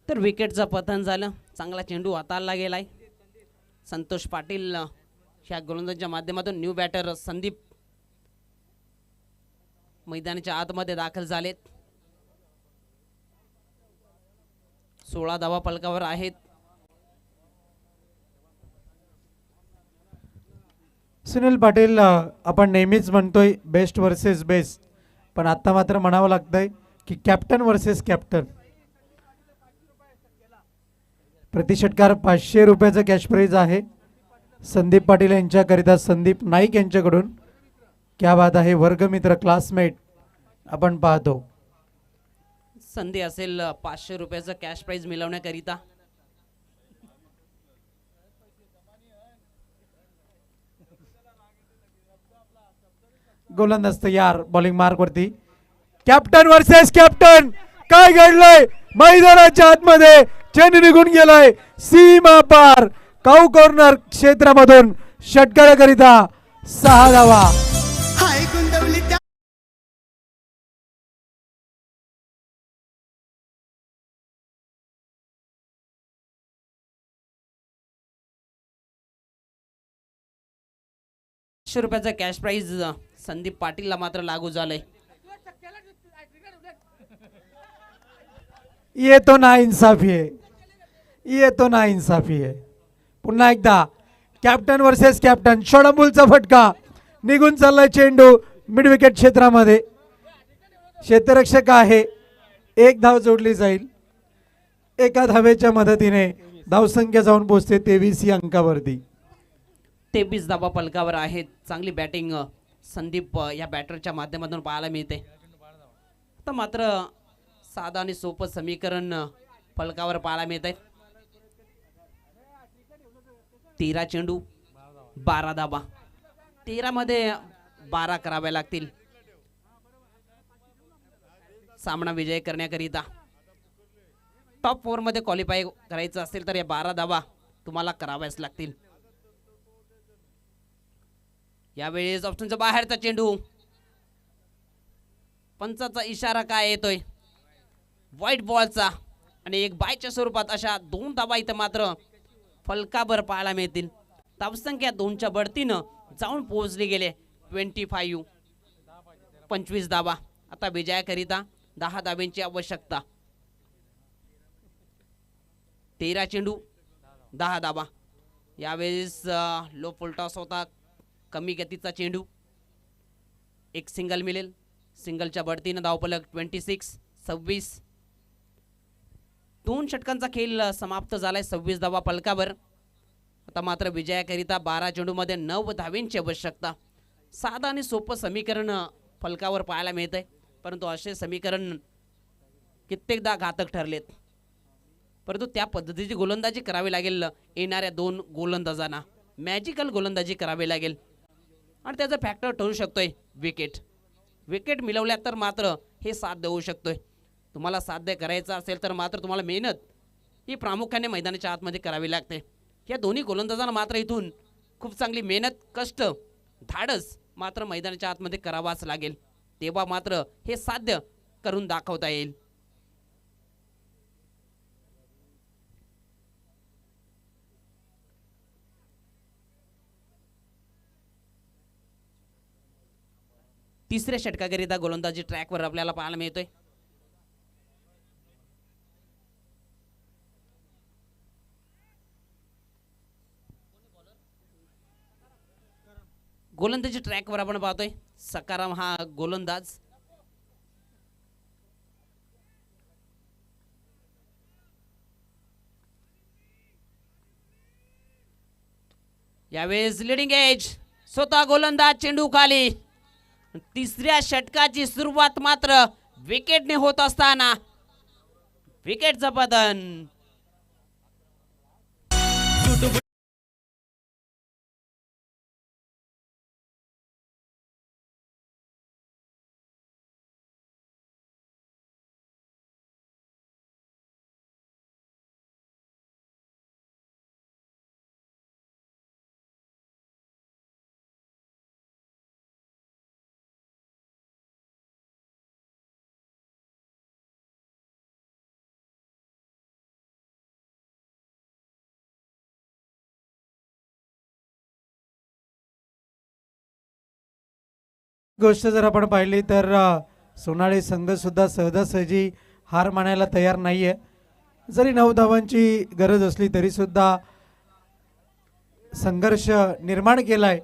तर विकेटचं पतन झालं. चांगला चेंडू हाताळला गेलाय. संतोष पाटील ह्या गोलंदाजाच्या माध्यमातून न्यू बॅटर संदीप मैदानाच्या आतमध्ये दाखल झालेत. 16 धावा फलकावर आहेत. सुनील पाटील, आपण नेहमीच म्हणतोय बेस्ट वर्सेस बेस्ट, पण आता मात्र म्हणावं लागतंय की कॅप्टन वर्सेस कॅप्टन. प्रति षटकार 500 रुपयाचं कॅश प्राईज आहे संदीप पाटील यांच्याकरिता संदीप नाईक यांच्याकडून. क्या बात आहे, वर्गमित्र क्लासमेट आपण पाहतो. संधी असेल 500 रुपयाचं कॅश प्राइज मिळवण्याकरिता. गोलंदाज तयार, बॉलिंग मार्क वरती. कॅप्टन वर्सेस कॅप्टन, काय घडलंय मैदानाच्या आतमध्ये, चेंडू निघून गेलाय सीमा पार. काऊ कॉर्नर क्षेत्रामधून षटकाराकरिता 6 धावा. हाय गुंतवली त्या 500 रुपयाचं कॅश प्राइज संदीप पाटीलला मात्र लागू झालंय. ये तो ना इंसाफी है, ये तो ना इंसाफी है. पुन्हा एकदा कॅप्टन वर्सेस कॅप्टन. षडंबूलचा फटका, निघून चाललाय चेंडू मिड विकेट क्षेत्रामध्ये. क्षेत्ररक्षक आहे, 1 धाव जोडली जाईल. एका धावेच्या मदतीने धावसंख्या जाऊन पोहोचते 23 या अंकावरती. 23 धावा फलकावर आहेत. चांगली बॅटिंग संदीप या बॅटरच्या माध्यमातून पाहायला मिळते. तर मात्र साधा आणि सोपं समीकरण फलकावर पाहायला मिळत आहे. 13 चेंडू 12 धावा. 13 मध्ये 12 कराव्या लागतील सामना विजय करण्याकरिता. टॉप 4 मध्ये क्वालिफाय करायचं असेल तर या 12 धावा तुम्हाला कराव्याच लागतील. यावेळेस ऑप्शनच्या बाहेरचा चेंडू, पंचाचा इशारा काय येतोय, व्हाईट बॉलचा, आणि एक बायच्या स्वरूपात अशा 2 धावा इथं मात्र फलकावर पाहायला मिळतील. धावसंख्या 2च्या बढतीनं जाऊन पोहोचली गेले 25 धावा. आता विजयाकरिता 10 धाव्यांची आवश्यकता. 13 चेंडू 10 धावा. यावेळेस लो फुलटॉस होता, कमी गतीचा चेंडू. एक सिंगल मिळेल. सिंगलच्या बढतीनं धावफलक 26. 2 षटकांचा खेळ समाप्त झालाय 26 धावा फलकावर. आता मात्र विजयाकरिता 12 चेंडूमध्ये 9 धाव्यांची आवश्यकता. साधं आणि सोपं समीकरण फलकावर पाहायला मिळतंय, परंतु असे समीकरण कित्येकदा घातक ठरलेत. परंतु त्या पद्धतीची गोलंदाजी करावी लागेल येणाऱ्या 2 गोलंदाजांना. मॅजिकल गोलंदाजी करावी लागेल आणि त्याचा फॅक्टर ठरू शकतोय विकेट मिळवल्या तर मात्र हे साध्य होऊ शकतोय. तुम्हाला साध्य करायचं असेल तर मात्र तुम्हाला मेहनत ही प्रामुख्याने मैदानाच्या आतमध्ये करावी लागते. या दोन्ही गोलंदाजांना मात्र इथून खूप चांगली मेहनत, कष्ट, धाडस मात्र मैदानाच्या आतमध्ये करावाच लागेल. तेव्हा मात्र हे साध्य करून दाखवता येईल. तिसऱ्या षटकाकरिता गोलंदाजी ट्रॅकवर आपल्याला पाहायला मिळतोय. गोलंदाजी ट्रॅकवर आपण पाहतोय सकाराम हा गोलंदाज. यावेळेस लिडिंग एज स्वतः गोलंदाज चेंडू खाली. तिसऱ्या षटकाची सुरुवात मात्र विकेटने होत असताना विकेटचं पतन. गोष्ट जर आपण पाहिली तर सोनाली संघ सुद्धा सहजासहजी हार मानायला तयार नाहीये. जरी 9 धावांची गरज असली तरी सुद्धा संघर्ष निर्माण केलाय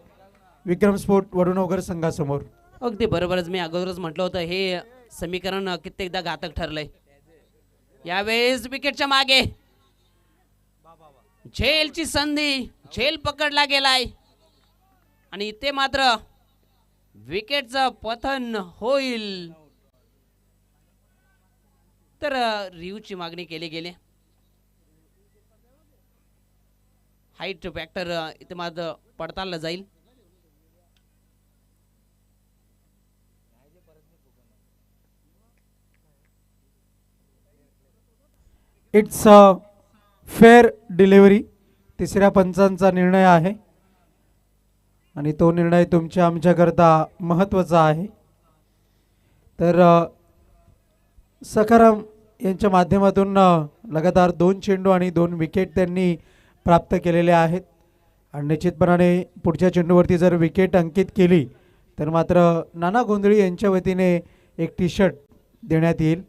विक्रम स्पोर्ट वडुणोगर संघासमोर. अगदी बरोबरच मी अगोदरच म्हटलं होतं हे समीकरण कित्येकदा घातक ठरलंय. यावेळेस विकेटच्या मागे झेलची संधी, झेल पकडला गेलाय आणि इथे मात्र विकेटचं पतन होईल. तर रिव्ह्यूची मागणी केली गेली. हाईट फॅक्टर इथे मात्र पडताळला जाईल. It's a fair delivery. तिसऱ्या पंचांचा निर्णय आहे आणि तो निर्णय तुमच्या आमच्याकरता महत्त्वाचा आहे. तर सकाराम यांच्या माध्यमातून लगातार 2 चेंडू आणि 2 विकेट त्यांनी प्राप्त केलेले आहेत आणि निश्चितपणाने पुढच्या चेंडूवरती जर विकेट अंकित केली तर मात्र नाना गोंधळी यांच्या वतीने एक टी-शर्ट देण्यात येईल.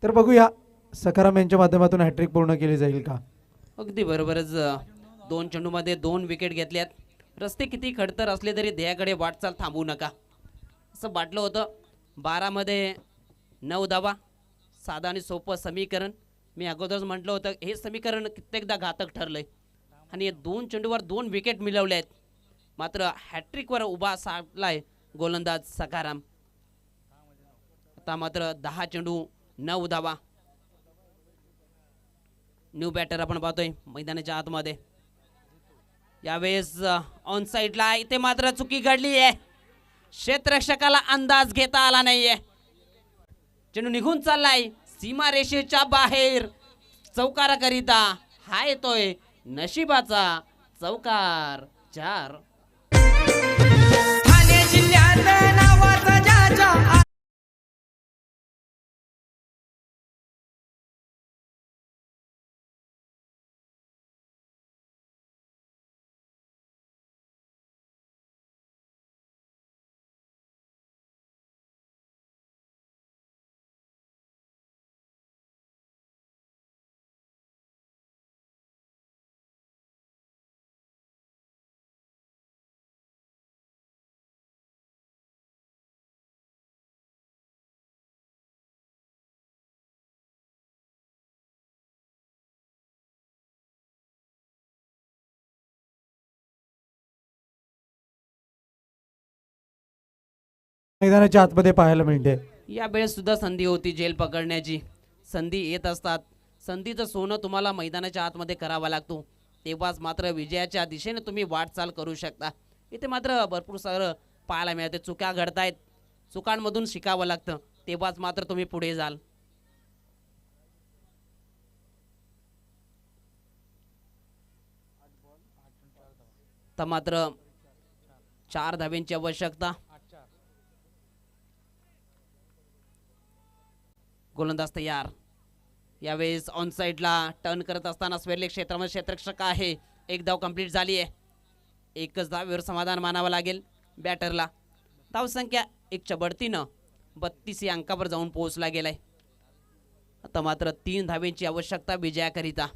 तर बघूया सकाराम यांच्या माध्यमातून हॅट्रिक पूर्ण केली जाईल का. अगदी बरोबरच 2 चेंडूमध्ये 2 विकेट घेतल्यात. रस्ते किती खडतर असले तरी ध्येयाकडे वाटचाल थांबवू नका असं वाटलं होतं. 12 मध्ये 9 धावा, साधं आणि सोपं समीकरण. मी अगोदरच म्हटलं होतं हे समीकरण कित्येकदा घातक ठरलंय आणि 2 चेंडूवर 2 विकेट मिळवले आहेत. मात्र हॅट्रिकवर उभा साधलाय गोलंदाज सकाराम. आता मात्र 10 चेंडू 9 धावा. न्यू बॅटर आपण पाहतोय मैदानाच्या आतमध्ये. यावेळेस ऑन साईडला इथे मात्र चुकी घडली आहे. क्षेत्ररक्षकाला अंदाज घेता आला नाहीये. चेंडू निघून चाललाय सीमा रेषेच्या बाहेर. चौकाराकरिता हा येतोय नशिबाचा चौकार. 4 ठाणे जिल्ह्यात नावाचा ज्याच्या मैदानाच्या आतमध्ये पाहायला मिळते. या वेळेस सुद्धा संधी होती जेल पकडण्याची. संधी येत असतात. संधीचं सोनं तुम्हाला मैदानाच्या आतमध्ये करावा लागतो. तेव्हाच मात्र विजयाच्या दिशेने तुम्ही वाटचाल करू शकता. इथे मात्र भरपूर सारं पाहायला मिळते. चुका घडतायत. चुकांमधून शिकावं लागतं. तेव्हाच मात्र तुम्ही पुढे जाल. तर मात्र 4 धाब्यांची आवश्यकता. गोलंदाज तयार. यावेळेस ऑन साईडला टर्न करत असताना स्वेरले क्षेत्रामध्ये क्षेत्ररक्षक आहे. 1 धाव कंप्लीट झाली आहे. 1च धावेवर समाधान मानावं लागेल बॅटरला. धावसंख्या 1च्या बढतीनं 32 या अंकावर जाऊन पोहोचला गेलाय. आता मात्र 3 धावेंची आवश्यकता विजयाकरिता.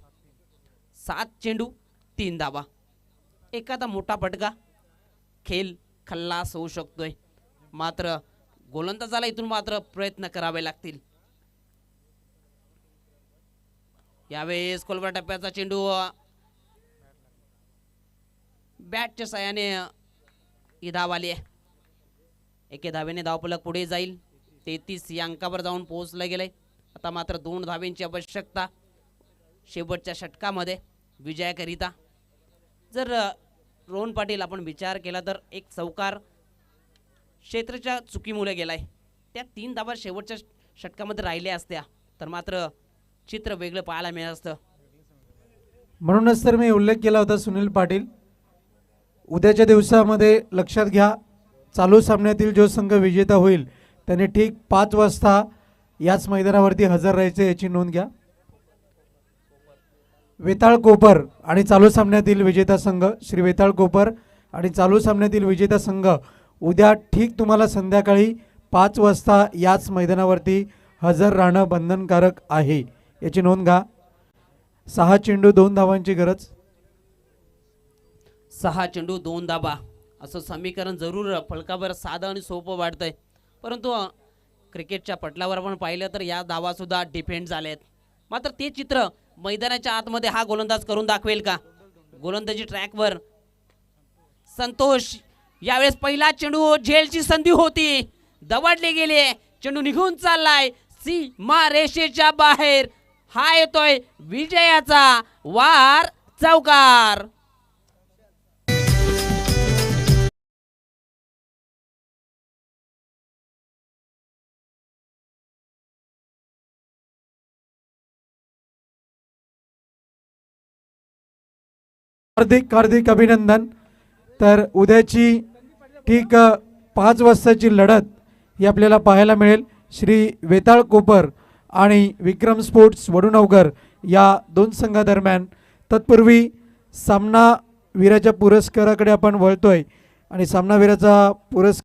7 चेंडू 3 धावा. एखादा मोठा फटका खेळ खल्लास होऊ शकतोय, मात्र गोलंदाजाला इथून मात्र प्रयत्न करावे लागतील. यावेळेस खोलवर टप्प्याचा चेंडू बॅटच्या साहाय्याने ही धाव आली आहे. एके धावेने धावफलक पुढे जाईल. 33 या अंकावर जाऊन पोहोचलं गेलंय. आता मात्र 2 धावेंची आवश्यकता शेवटच्या षटकामध्ये विजयाकरिता. जर रोहन पाटील आपण विचार केला तर एक चौकार क्षेत्रच्या चुकीमुळे गेलाय. त्या 3 धावा शेवटच्या षटकामध्ये राहिल्या असत्या तर मात्र चित्र वेगळं पाहायला मिळालं असतं. म्हणूनच तर मी उल्लेख केला होता सुनील पाटील, उद्याच्या दिवसामध्ये लक्षात घ्या, चालू सामन्यातील जो संघ विजेता होईल त्याने ठीक 5 वाजता याच मैदानावरती हजर राहायचे याची नोंद घ्या. वेताळ कोपर आणि चालू सामन्यातील विजेता संघ श्री वेताळ कोपर आणि चालू सामन्यातील विजेता संघ उद्या ठीक तुम्हाला संध्याकाळी 5 वाजता याच मैदानावरती हजर राहणं बंधनकारक आहे याची नोंद घ्या. 6 चेंडू 2 धावांची गरज. 6 चेंडू 2 धाबा असं समीकरण जरूर फलकावर साधं आणि सोपं वाटतंय, परंतु क्रिकेटच्या पटलावर आपण पाहिलं तर या धावा सुद्धा डिफेंड झालेत. मात्र ते चित्र मैदानाच्या आतमध्ये हा गोलंदाज करून दाखवेल का? गोलंदाजी ट्रॅकवर संतोष, यावेळेस पहिला चेंडू झेलची संधी होती, दवडले गेले, चेंडू निघून चाललाय सीमा रेषेच्या बाहेर. हा येतोय विजयाचा वार, चौकार. हार्दिक हार्दिक अभिनंदन. तर उद्याची ठीक 5 वाजताची लढत ही आपल्याला पाहायला मिळेल. श्री वेताळ कोपर आणि विक्रम स्पोर्ट्स वडुनवगर या 2 संघादरम्यान. तत्पूर्वी सामनावीराच्या पुरस्काराकडे आपण वळतोय आणि सामनावीराचा पुरस्कार